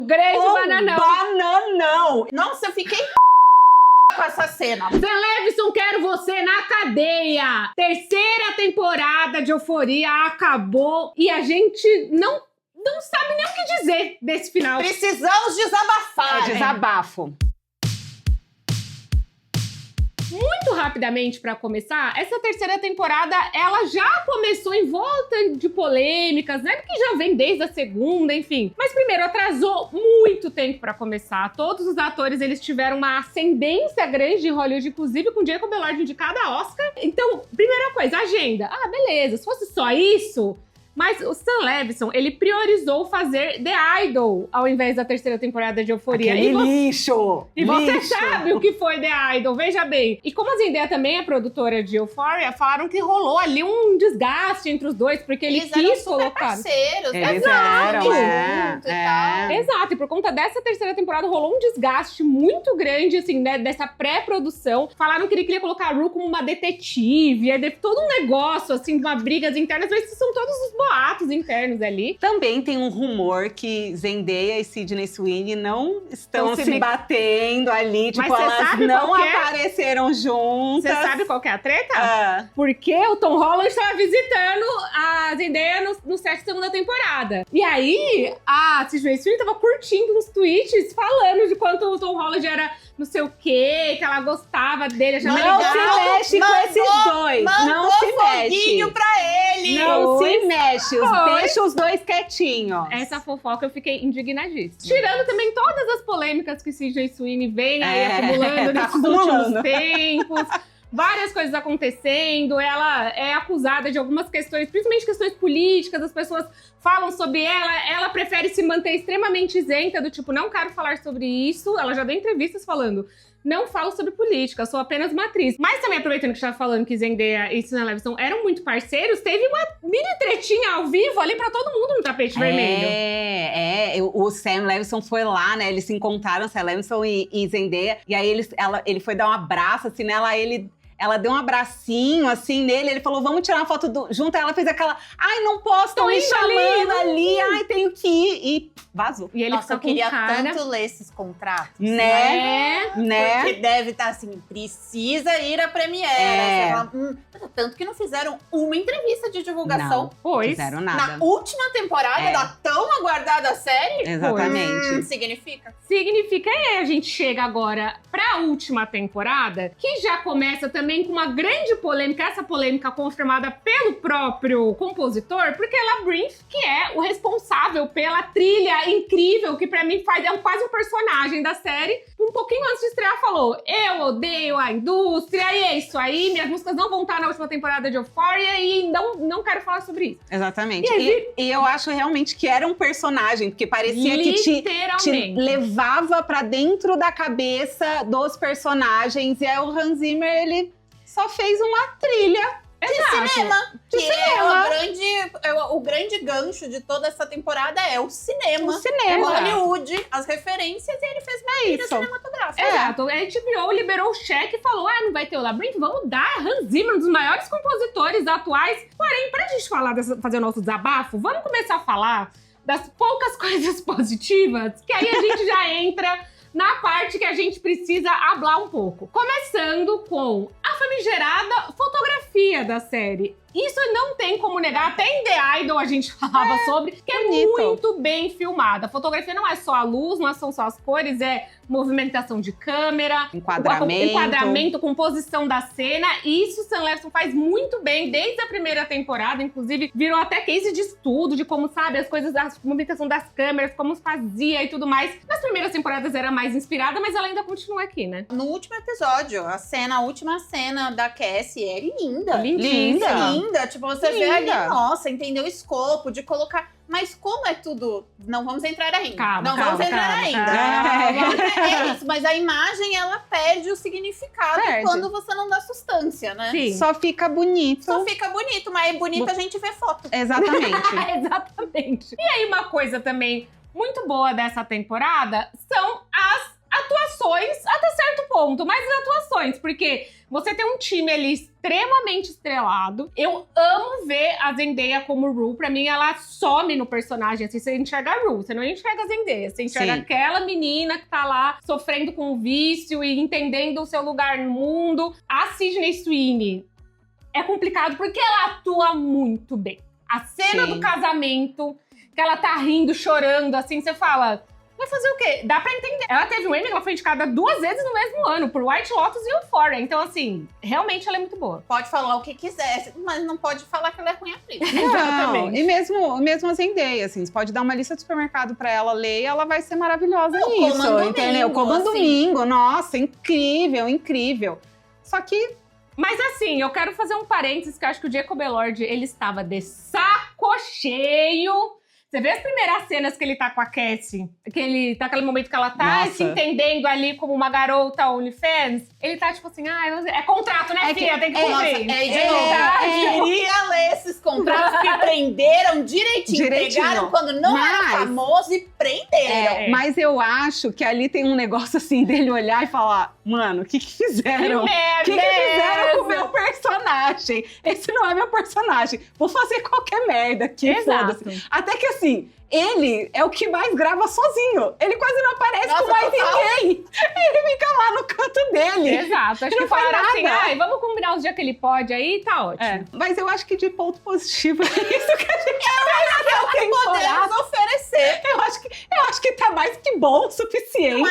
Grande bananão. Bananão. Nossa, eu fiquei com essa cena. Sam Levinson, quero você na cadeia. Terceira temporada de Euphoria acabou e a gente não sabe nem o que dizer desse final. Precisamos desabafar. Desabafo. Muito rapidamente, pra começar, essa terceira temporada, ela já começou em volta de polêmicas, né? Porque já vem desde a segunda, enfim. Mas primeiro, atrasou muito tempo pra começar. Todos os atores, eles tiveram uma ascendência grande em Hollywood, inclusive com Jacob Elord indicado a Oscar. Então, primeira coisa, agenda. Ah, beleza, se fosse só isso... Mas o Sam Levinson, ele priorizou fazer The Idol ao invés da terceira temporada de Euphoria. Aquele lixo! E você sabe o que foi The Idol, veja bem. E como a Zendaya também é produtora de Euphoria, falaram que rolou ali um desgaste entre os dois, porque ele quis colocar... parceiros. Eles Exato. eram, Exato, e por conta dessa terceira temporada rolou um desgaste muito grande, assim, né, dessa pré-produção. Falaram que ele queria colocar a Rue como uma detetive, aí teve todo um negócio, assim, de uma brigas internas, mas esses são todos os boatos internos ali. Também tem um rumor que Zendaya e Sydney Sweeney não estão Então, se batendo ali, tipo, Mas cê elas sabe não qual que é? apareceram juntas. Você sabe qual que é a treta? Ah, Porque o Tom Holland estava visitando a Zendaya no set da segunda temporada. E aí, a Sydney Sweeney tava curtindo uns tweets falando de quanto o Tom Holland era não sei o quê, que ela gostava dele. não Achava se legal. mexe com esses dois. Não se foguinho mexe. pra ele. Não se mexe. Foi. Deixa os dois quietinhos. Essa fofoca eu fiquei indignadíssima. Tirando também todas as polêmicas que CJ Sweeney vem aí acumulando nesses últimos tempos. Várias coisas acontecendo, ela é acusada de algumas questões, principalmente questões políticas, as pessoas falam sobre ela prefere se manter extremamente isenta, do tipo, não quero falar sobre isso. Ela já deu entrevistas falando, não falo sobre política, sou apenas uma atriz. Mas também, aproveitando que você estava falando que Zendaya e Sam Levinson eram muito parceiros, teve uma mini tretinha ao vivo ali pra todo mundo no tapete vermelho. O Sam Levinson foi lá, né? Eles se encontraram, Sam Levinson e Zendaya, e aí ele foi dar um abraço, assim, nela, ela deu um abracinho, assim, nele. Ele falou, vamos tirar uma foto junto. Aí ela fez aquela, ai, não posso, estão me chamando ali. Ai, tenho que ir. E vazou. E ele Nossa, eu fica queria com cara... tanto ler esses contratos. Né? Porque deve estar assim, precisa ir à Premiere. Você fala, tanto que não fizeram uma entrevista de divulgação. Não Pois. fizeram nada. Na última temporada da tão aguardada série. Exatamente. Significa? Significa, e aí a gente chega agora pra última temporada, que já começa também com uma grande polêmica, essa polêmica confirmada pelo próprio compositor, porque Labyrinth, que é o responsável pela trilha incrível, que pra mim quase um personagem da série, um pouquinho antes de estrear falou, eu odeio a indústria, e é isso aí, minhas músicas não vão estar na última temporada de Euphoria, e não quero falar sobre isso. Exatamente. E eu acho realmente que era um personagem, porque parecia que te levava pra dentro da cabeça dos personagens. E aí o Hans Zimmer, ele só fez uma trilha De cinema. De cinema. O grande gancho de toda essa temporada é o cinema. O cinema. Hollywood, as referências, e ele fez uma trilha cinematográfica. Exato. A HBO liberou o cheque e falou, não vai ter o Labyrinth? Vamos dar Hans Zimmer, um dos maiores compositores atuais. Porém, pra gente fazer o nosso desabafo, vamos começar a falar das poucas coisas positivas, que aí a gente já entra na parte que a gente precisa hablar um pouco. Começando com a famigerada fotografia da série. Isso não tem como negar, até em The Idol a gente falava sobre, que é muito bem filmada. A fotografia não é só a luz, não são só as cores, é movimentação de câmera, enquadramento, composição da cena. E isso o Sam Levinson faz muito bem desde a primeira temporada, inclusive virou até case de estudo, de como, sabe, as coisas, a movimentação das câmeras, como fazia e tudo mais. Nas primeiras temporadas era mais inspirada, mas ela ainda continua aqui, né? No último episódio, a última cena da Cassie é linda. Lindíssima. Tipo, você vê ali, nossa, entendeu o escopo de colocar. Mas como é tudo... Não vamos entrar ainda. Vamos entrar ainda. É isso, mas a imagem, ela perde o significado quando você não dá substância, né? Sim. Só fica bonito. Mas é bonito a gente ver foto. Exatamente. Exatamente. E aí, uma coisa também muito boa dessa temporada são as atuações até certo ponto. Mas as atuações, porque você tem um time ali extremamente estrelado. Eu amo ver a Zendaya como Rue. Pra mim, ela some no personagem. Assim, você enxerga a Rue, você não enxerga a Zendaya. Você enxerga aquela menina que tá lá sofrendo com o vício e entendendo o seu lugar no mundo. A Sydney Sweeney é complicado porque ela atua muito bem. A cena do casamento, que ela tá rindo, chorando, assim, você fala... Vai fazer o quê? Dá pra entender. Ela teve um Emmy, ela foi indicada 2 vezes no mesmo ano, por White Lotus e Euphoria. Então, assim, realmente ela é muito boa. Pode falar o que quiser, mas não pode falar que ela é ruim atriz. Não, e mesmo a Zendaya, assim, você pode dar uma lista de supermercado pra ela ler e ela vai ser maravilhosa nisso, entendeu? Como um domingo, nossa, incrível, incrível. Só que... Mas assim, eu quero fazer um parênteses, que eu acho que o Jacob Elord, ele estava de saco cheio. Você vê as primeiras cenas que ele tá com a Cassie, que ele tá naquele momento que ela tá se entendendo ali como uma garota OnlyFans, ele tá tipo assim, é contrato, né, filha? Tem que cumprir. Eu queria ler esses contratos que prenderam direitinho. Pegaram quando não era famoso e prenderam. Mas eu acho que ali tem um negócio assim dele olhar e falar, mano, o que fizeram? O que fizeram com o meu personagem? Esse não é meu personagem. Vou fazer qualquer merda aqui, foda-se. Até que assim, ele é o que mais grava sozinho. Ele quase não aparece com mais ninguém. Ele fica lá no canto dele. Exato. Acho que falaram assim, vamos combinar os dias que ele pode aí, tá ótimo. Mas eu acho que de ponto positivo é isso que a gente é o que podemos oferecer. Eu acho que tá mais que bom o suficiente.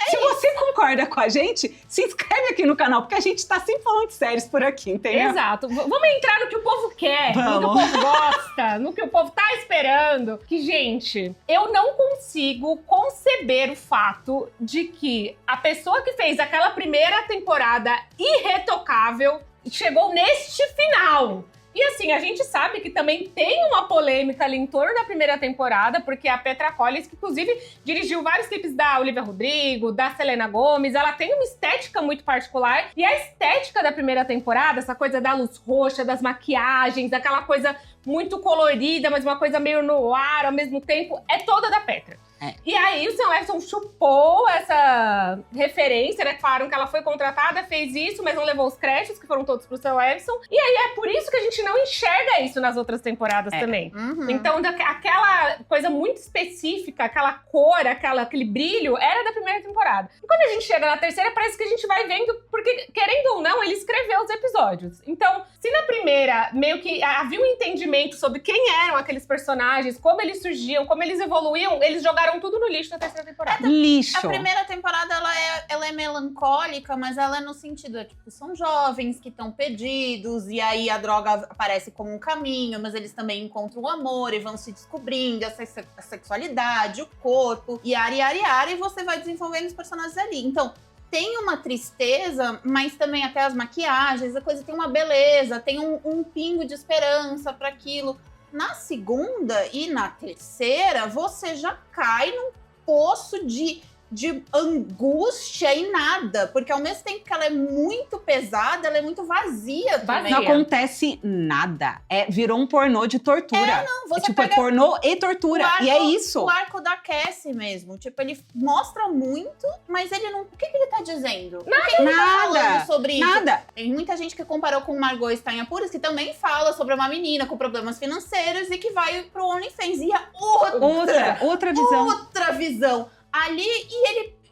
Se você concorda com a gente, se inscreve aqui no canal, porque a gente tá sempre falando de séries por aqui, entendeu? Exato. Vamos entrar no que o povo quer, no que o povo gosta, no que o povo tá esperando. Que, gente, eu não consigo conceber o fato de que a pessoa que fez aquela primeira temporada irretocável chegou neste final. E assim, a gente sabe que também tem uma polêmica ali em torno da primeira temporada, porque a Petra Collis, que inclusive dirigiu vários clipes da Olivia Rodrigo, da Selena Gomez, ela tem uma estética muito particular. E a estética da primeira temporada, essa coisa da luz roxa, das maquiagens, aquela coisa muito colorida, mas uma coisa meio no ar ao mesmo tempo, é toda da Petra. E aí o Sam Levinson chupou essa referência, né? Falaram que ela foi contratada, fez isso, mas não levou os créditos, que foram todos pro Sam Levinson. E aí é por isso que a gente não enxerga isso nas outras temporadas também. Então, aquela coisa muito específica, aquela cor, aquele brilho, era da primeira temporada. E quando a gente chega na terceira, parece que a gente vai vendo, porque, querendo ou não, ele escreveu os episódios. Então, se na primeira, meio que havia um entendimento sobre quem eram aqueles personagens, como eles surgiam, como eles evoluíam, eles jogaram tudo no lixo na terceira temporada. Lixo. A primeira temporada, ela é melancólica, mas ela é no sentido, tipo, são jovens que estão perdidos, e aí a droga aparece como um caminho, mas eles também encontram o amor e vão se descobrindo a sexualidade, o corpo, e você vai desenvolvendo os personagens ali. Então, tem uma tristeza, mas também até as maquiagens, a coisa tem uma beleza, tem um pingo de esperança para aquilo. Na segunda e na terceira, você já cai num poço de angústia e nada. Porque ao mesmo tempo que ela é muito pesada, ela é muito vazia também. Não acontece nada. Virou um pornô de tortura. Você é pornô e tortura. E é isso. O arco da Cassie mesmo. Tipo, ele mostra muito, mas ele não... O que ele tá dizendo? Nada. O que ele tá falando sobre isso? Nada. Tem muita gente que comparou com Margot Stanhapuras, que também fala sobre uma menina com problemas financeiros e que vai pro OnlyFans. E outra visão. Outra visão. Ali,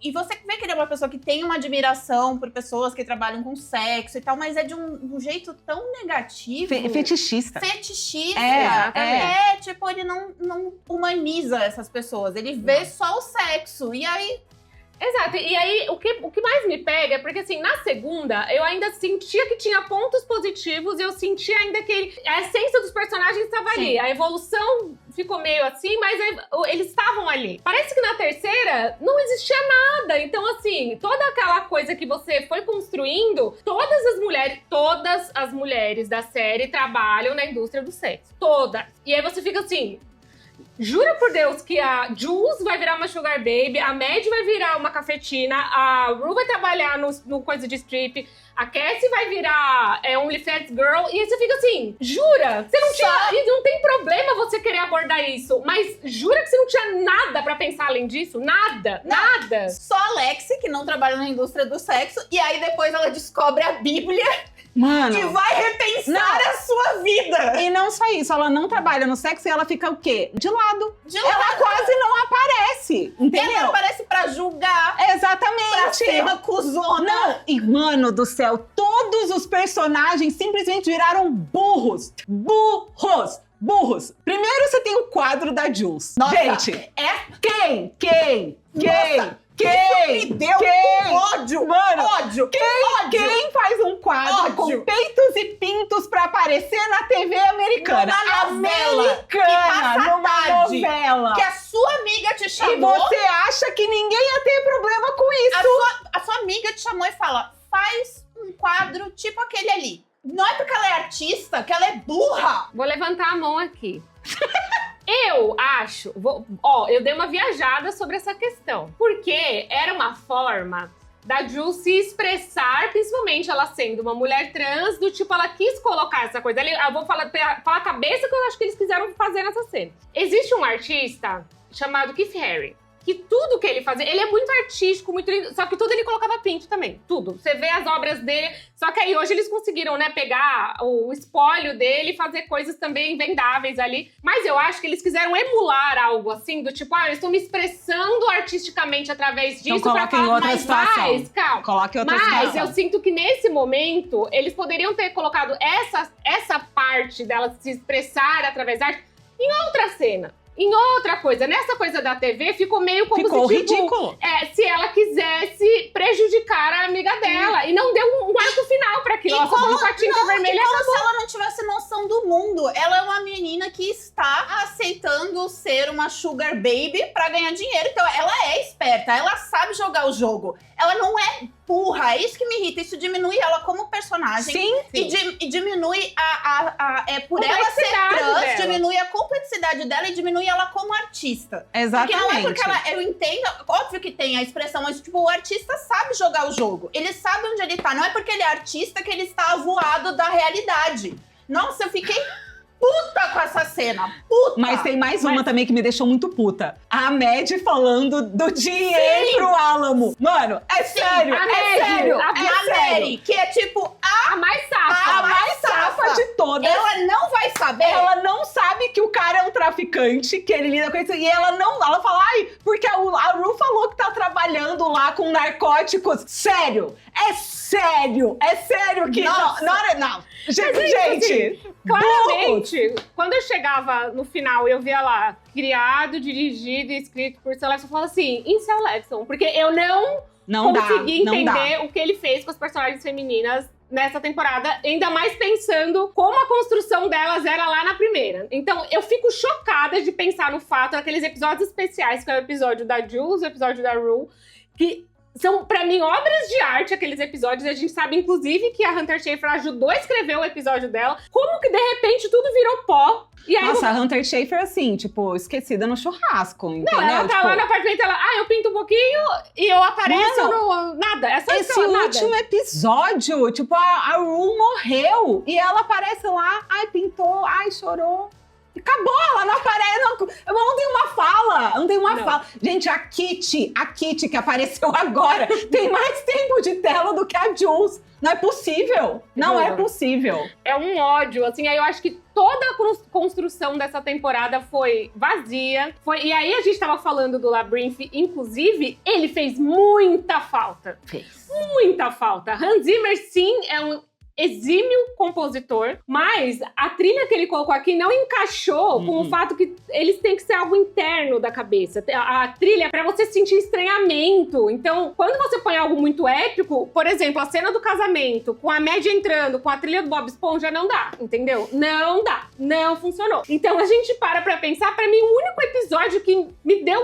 e você vê que ele é uma pessoa que tem uma admiração por pessoas que trabalham com sexo e tal, mas é de um jeito tão negativo. Fetichista. Tipo, ele não humaniza essas pessoas. Ele vê só o sexo. E aí... Exato, e aí o que mais me pega é porque, assim, na segunda, eu ainda sentia que tinha pontos positivos e eu sentia ainda que a essência dos personagens estava ali. A evolução ficou meio assim, mas eles estavam ali. Parece que na terceira não existia nada. Então, assim, toda aquela coisa que você foi construindo, todas as mulheres da série trabalham na indústria do sexo. Todas. E aí você fica assim... Jura por Deus que a Jules vai virar uma sugar baby, a Mad vai virar uma cafetina, a Ru vai trabalhar no coisa de strip, a Cassie vai virar OnlyFans Girl, e aí você fica assim, jura? Você não tinha, não tem problema você querer abordar isso, mas jura que você não tinha nada pra pensar além disso? Nada, nada. Só a Lexi, que não trabalha na indústria do sexo, e aí depois ela descobre a Bíblia. Mano, que vai repensar a sua vida. E não só isso, ela não trabalha no sexo e ela fica o quê? De lado. Ela quase não aparece, entendeu? Ela aparece pra julgar. Exatamente. Pra ser uma cuzona. Não, e mano do céu, todos os personagens simplesmente viraram burros. Burros. Primeiro você tem o quadro da Jules. Nossa, gente, Quem? Me deu ódio! Mano, ódio! Quem faz um quadro com peitos e pintos pra aparecer na TV americana? Numa novela. Que a sua amiga te chamou. E você acha que ninguém ia ter problema com isso. A sua amiga te chamou e fala, faz um quadro tipo aquele ali. Não é porque ela é artista, que ela é burra. Vou levantar a mão aqui. Eu acho... eu dei uma viajada sobre essa questão. Porque era uma forma da Jules se expressar, principalmente ela sendo uma mulher trans, do tipo, ela quis colocar essa coisa ali. Eu vou falar pela cabeça que eu acho que eles quiseram fazer nessa cena. Existe um artista chamado Keith Haring, que tudo que ele fazia, ele é muito artístico, muito lindo, só que tudo ele colocava pinto também, tudo. Você vê as obras dele, só que aí hoje eles conseguiram, né, pegar o espólio dele e fazer coisas também vendáveis ali. Mas eu acho que eles quiseram emular algo assim, do tipo, eu estou me expressando artisticamente através disso então, pra falar mais. Calma. Coloque outra situação. Mas eu sinto que nesse momento, eles poderiam ter colocado essa parte dela se expressar através da arte em outra cena. Em outra coisa, nessa coisa da TV, ficou meio como ficou se, tipo, ridículo. Se ela quisesse prejudicar a amiga dela. E não deu um arco final pra aquilo. Ela só colocou a tinta vermelha e como acabou. se ela não tivesse noção do mundo. Ela é uma menina que está aceitando ser uma sugar baby pra ganhar dinheiro. Então, ela é esperta, ela sabe jogar o jogo. Ela não é burra, é isso que me irrita. Isso diminui ela como personagem. Sim. E diminui por ela ser trans, dela. Diminui a complexidade dela e diminui ela como artista. Exatamente. Porque não é porque eu entendo, óbvio que tem a expressão, mas tipo, o artista sabe jogar o jogo. Ele sabe onde ele tá. Não é porque ele é artista que ele está avoado da realidade. Nossa, eu fiquei puta com essa cena. Puta. Mas tem mais uma também que me deixou muito puta. A Mad falando do dinheiro pro Álamo. Mano, é sério. É sério. A Mary, que é tipo a mais safa. A mais safa de todas. Ela não vai saber. Ela não sabe que o cara é um traficante, que ele lida com isso. E ela fala, porque a Ru falou que tá trabalhando lá com narcóticos. Sério. É sério que... Não. Gente, claramente, quando eu chegava no final e eu via lá, criado, dirigido e escrito por Seu Levson, eu falo assim, Incel Levson, porque eu não consegui entender o que ele fez com as personagens femininas nessa temporada, ainda mais pensando como a construção delas era lá na primeira. Então, eu fico chocada de pensar no fato daqueles episódios especiais, que é o episódio da Jules, o episódio da Ru, que são, pra mim, obras de arte, aqueles episódios. A gente sabe, inclusive, que a Hunter Schafer ajudou a escrever o episódio dela. Como que, de repente, tudo virou pó. E aí, nossa, a Hunter Schafer, assim, tipo, esquecida no churrasco, entendeu? Não, ela tá lá no apartamento, eu pinto um pouquinho e eu apareço no... Nada, é só isso. Esse último episódio, tipo, a Ru morreu e ela aparece lá, pintou, chorou. Acabou, ela não aparece, não tem uma fala. Gente, a Kitty que apareceu agora, tem mais tempo de tela do que a Jules. Não é possível. Não é possível. É um ódio, assim, aí eu acho que toda a construção dessa temporada foi vazia. E aí a gente tava falando do Labyrinth, inclusive, ele fez muita falta. Muita falta. Hans Zimmer, sim, é um exímio compositor, mas a trilha que ele colocou aqui não encaixou com o fato que eles têm que ser algo interno da cabeça. A trilha é pra você sentir estranhamento. Então, quando você põe algo muito épico, por exemplo, a cena do casamento, com a Mad entrando, com a trilha do Bob Esponja, não dá, entendeu? Não dá. Não funcionou. Então, a gente pra pensar, pra mim, o único episódio que me deu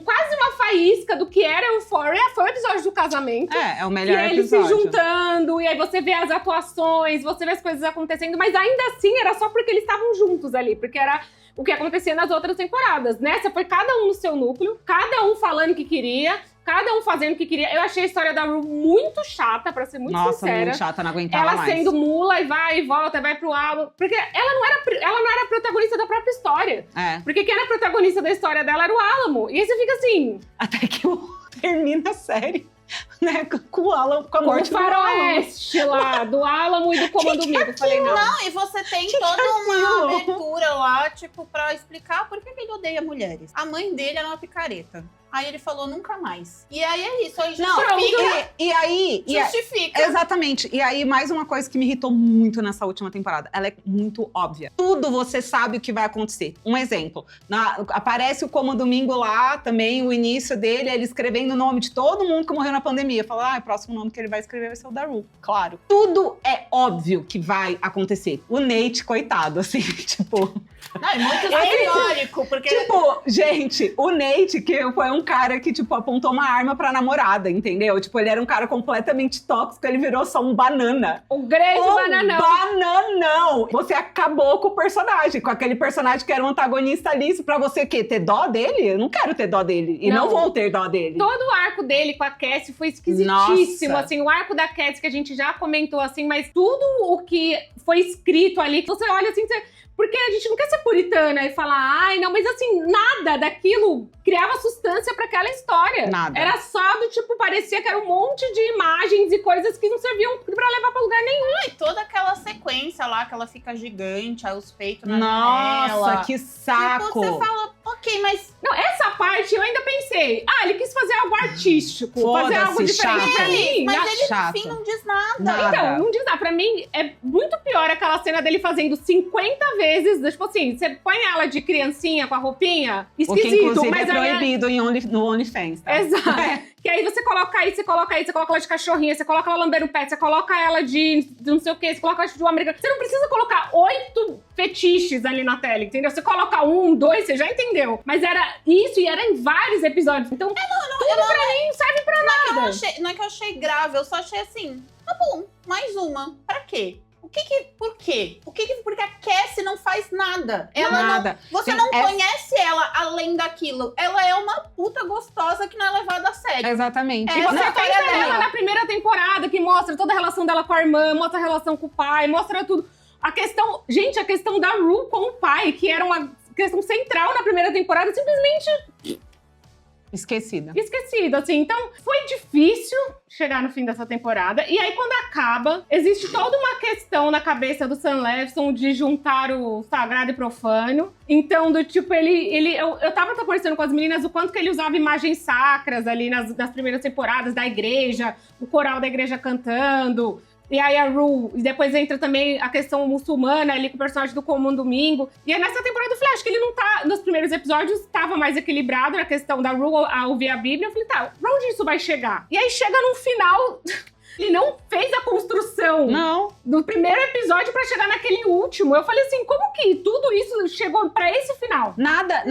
quase uma faísca do que era Euphoria foi o episódio do casamento. É o melhor episódio. E eles se juntando, e aí você vê as atuações, você vê as coisas acontecendo, mas ainda assim era só porque eles estavam juntos ali, porque era o que acontecia nas outras temporadas. Nessa foi cada um no seu núcleo, cada um falando o que queria, cada um fazendo o que queria. Eu achei a história da Ru muito chata, pra ser muito sincera. Muito chata, não aguentava ela mais. Ela sendo mula e vai e volta, vai pro álbum. Porque ela não era a protagonista da própria história. Porque quem era protagonista da história dela era o Álamo. E aí você fica assim... Até que termina a série, né? Com o Álamo, com a morte do Álamo. O faroeste lá, do Álamo e do Comando Amigo. Falei, não, e você tem toda uma abertura lá, tipo, pra explicar por que ele odeia mulheres. A mãe dele era uma picareta. Aí ele falou, nunca mais. E aí é isso, aí justifica. E aí... Justifica. Exatamente. E aí, mais uma coisa que me irritou muito nessa última temporada. Ela é muito óbvia. Tudo você sabe o que vai acontecer. Um exemplo. Aparece o Como Domingo lá, também, o início dele, ele escrevendo o nome de todo mundo que morreu na pandemia. Fala, o próximo nome que ele vai escrever vai ser o da Ru. Claro. Tudo é óbvio que vai acontecer. O Nate, coitado, assim, tipo... Não, é muito teórico, porque... Tipo, gente, o Nate, que foi um cara que, tipo, apontou uma arma pra namorada, entendeu? Tipo, ele era um cara completamente tóxico, ele virou só um banana. O grande bananão. Bananão! Você acabou com o personagem, com aquele personagem que era um antagonista ali. Isso pra você, o quê? Ter dó dele? Eu não quero ter dó dele. E não vou ter dó dele. Todo o arco dele com a Cassie foi esquisitíssimo. Nossa. Assim, o arco da Cassie que a gente já comentou, assim, mas tudo o que foi escrito ali, você olha assim, porque a gente não quer ser puritana e falar, ai, não, mas assim, nada daquilo criava sustância pra aquela história. Nada. Era só do tipo, parecia que era um monte de imagens e coisas que não serviam pra levar pra lugar nenhum. E toda aquela sequência lá, que ela fica gigante, aí os peitos na janela. Nossa, que saco! Tipo, você fala, ok, mas... Não, essa parte eu ainda pensei, ele quis fazer algo artístico, fazer algo diferente pra mim. Mas ele no fim não diz nada. Então, não diz nada. Pra mim, é muito pior aquela cena dele fazendo 50 vezes, tipo assim, você põe ela de criancinha com a roupinha, esquisito, mas é proibido no OnlyFans, tá? Exato. Que aí você coloca aí, você coloca ela de cachorrinha, você coloca ela lambendo o pé, você coloca ela de não sei o que, você coloca ela de um americano. Você não precisa colocar 8 fetiches ali na tela, entendeu? Você coloca 1, 2, você já entendeu. Mas era isso e era em vários episódios. Então, tudo pra mim não serve pra nada. Não é que eu achei grave, eu só achei assim, tá bom, mais uma. Pra quê? Por quê? Porque a Cassie não faz nada. Nada. Você não conhece ela além daquilo. Ela é uma puta gostosa que não é levada a sério. Exatamente. E você pensa ela na primeira temporada, que mostra toda a relação dela com a irmã, mostra a relação com o pai, mostra tudo. A questão da Ru com o pai, que era uma questão central na primeira temporada, simplesmente... Esquecido, assim. Então, foi difícil chegar no fim dessa temporada. E aí, quando acaba, existe toda uma questão na cabeça do Sam Levinson de juntar o sagrado e profano. Então, do tipo, eu tava conversando com as meninas o quanto que ele usava imagens sacras ali nas primeiras temporadas da igreja, o coral da igreja cantando... E aí a Ru, e depois entra também a questão muçulmana ali com o personagem do Como Domingo. E aí nessa temporada eu falei, acho que ele não tá... Nos primeiros episódios tava mais equilibrado na questão da Ru a ouvir a Bíblia. Eu falei, tá, pra onde isso vai chegar? E aí chega no final... Ele não fez a construção do primeiro episódio pra chegar naquele último. Eu falei assim, como que tudo isso chegou pra esse final? Nada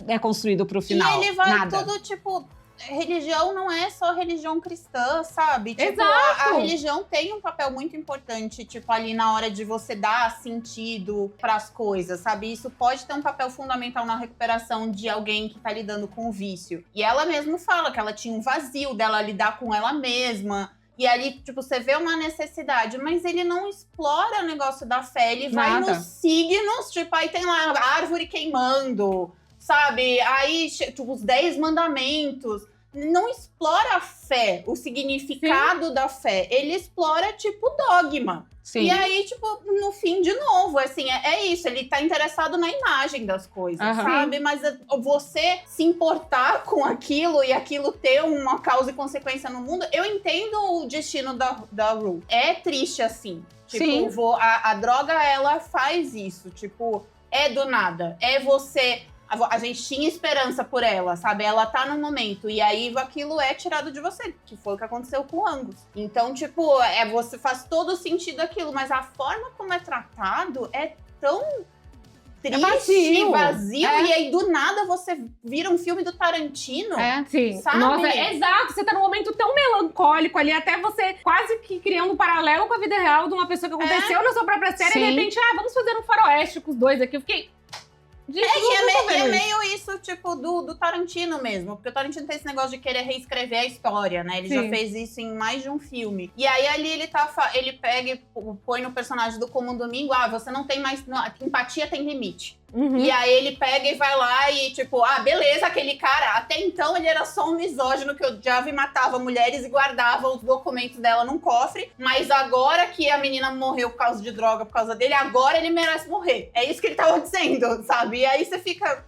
é construído pro final. E ele vai tudo, tipo... Religião não é só religião cristã, sabe? Tipo, a religião tem um papel muito importante, tipo, ali na hora de você dar sentido pras coisas, sabe? Isso pode ter um papel fundamental na recuperação de alguém que tá lidando com o vício. E ela mesma fala que ela tinha um vazio dela lidar com ela mesma. E ali, tipo, você vê uma necessidade, mas ele não explora o negócio da fé, ele vai nos signos, tipo, aí tem lá a árvore queimando... Sabe? Aí, tipo, os 10 mandamentos. Não explora a fé, o significado da fé. Ele explora, tipo, dogma. Sim. E aí, tipo, no fim, de novo, assim, é isso. Ele tá interessado na imagem das coisas, sabe? Mas você se importar com aquilo e aquilo ter uma causa e consequência no mundo, eu entendo o destino da Ru. É triste, assim. Tipo, a droga, ela faz isso. Tipo, é do nada. É você... A gente tinha esperança por ela, sabe? Ela tá no momento. E aí, aquilo é tirado de você. Que foi o que aconteceu com o Angus. Então, tipo, você faz todo sentido aquilo. Mas a forma como é tratado é tão triste, vazio. E aí, do nada, você vira um filme do Tarantino. Sim. Sabe? Nossa, exato. Você tá num momento tão melancólico ali. Até você quase que criando um paralelo com a vida real de uma pessoa que aconteceu na sua própria série. E, de repente, vamos fazer um faroeste com os dois aqui. Eu fiquei... Gente, é meio isso, tipo, do Tarantino mesmo. Porque o Tarantino tem esse negócio de querer reescrever a história, né? Ele já fez isso em mais de um filme. E aí, ali, ele pega e põe no personagem do Como um Domingo, você não tem mais... Não, empatia tem limite. E aí, ele pega e vai lá e, tipo, beleza, aquele cara... Até então, ele era só um misógino que odiava e matava mulheres e guardava os documentos dela num cofre. Mas agora que a menina morreu por causa de droga, por causa dele, agora ele merece morrer. É isso que ele tava dizendo, sabe? E aí você fica...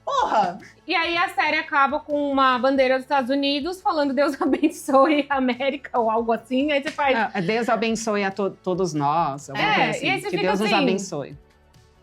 Porra! E aí a série acaba com uma bandeira dos Estados Unidos falando Deus abençoe a América ou algo assim. Aí você faz... Deus abençoe a todos nós. Assim, e aí você que fica Deus assim, nos abençoe.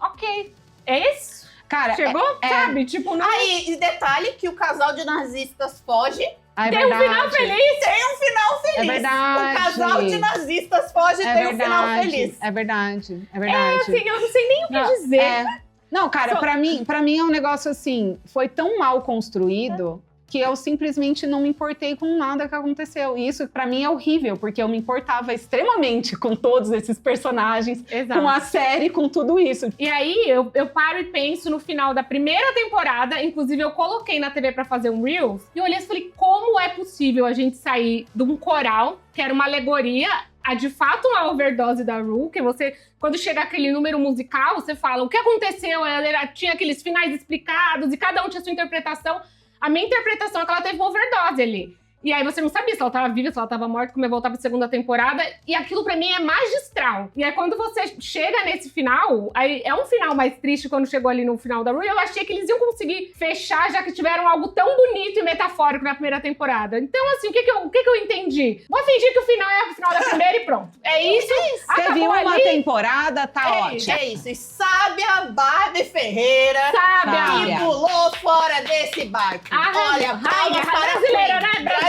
Ok. É isso? Cara, chegou? Sabe? Tipo, não... Aí, detalhe que o casal de nazistas foge. Tem um final feliz! Tem um final feliz! É verdade. O casal de nazistas foge e tem um final feliz. É verdade, é verdade. Assim, eu não sei nem o que dizer. Não, cara, pra mim é um negócio assim, foi tão mal construído que eu simplesmente não me importei com nada que aconteceu. E isso, pra mim, é horrível, porque eu me importava extremamente com todos esses personagens, com a série, com tudo isso. E aí, eu paro e penso no final da primeira temporada, inclusive eu coloquei na TV pra fazer um Reels, e eu olhei e falei, como é possível a gente sair de um coral, que era uma alegoria, a de fato uma overdose da Rue, que você, quando chega aquele número musical, você fala, o que aconteceu? Ela tinha aqueles finais explicados, e cada um tinha sua interpretação. A minha interpretação é que ela teve uma overdose ali. E aí você não sabia se ela tava viva, se ela tava morta, como ia voltar pra segunda temporada. E aquilo pra mim é magistral. E aí quando você chega nesse final, aí é um final mais triste quando chegou ali no final da Rue. Eu achei que eles iam conseguir fechar, já que tiveram algo tão bonito e metafórico na primeira temporada. Então, assim, o que eu entendi? Vou fingir que o final é o final da primeira e pronto. É isso. Você viu uma temporada, tá ótimo. É isso. E sabe a Barbie Ferreira que pulou fora desse barco. Olha, brasileira, né? Brasileira.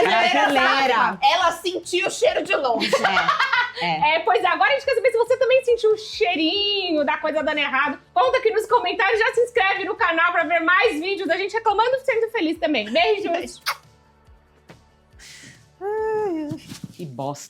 Ela sentiu o cheiro de longe. Pois é, agora a gente quer saber se você também sentiu o cheirinho da coisa dando errado. Conta aqui nos comentários, já se inscreve no canal pra ver mais vídeos da gente reclamando e sendo feliz também. Beijos! Que bosta.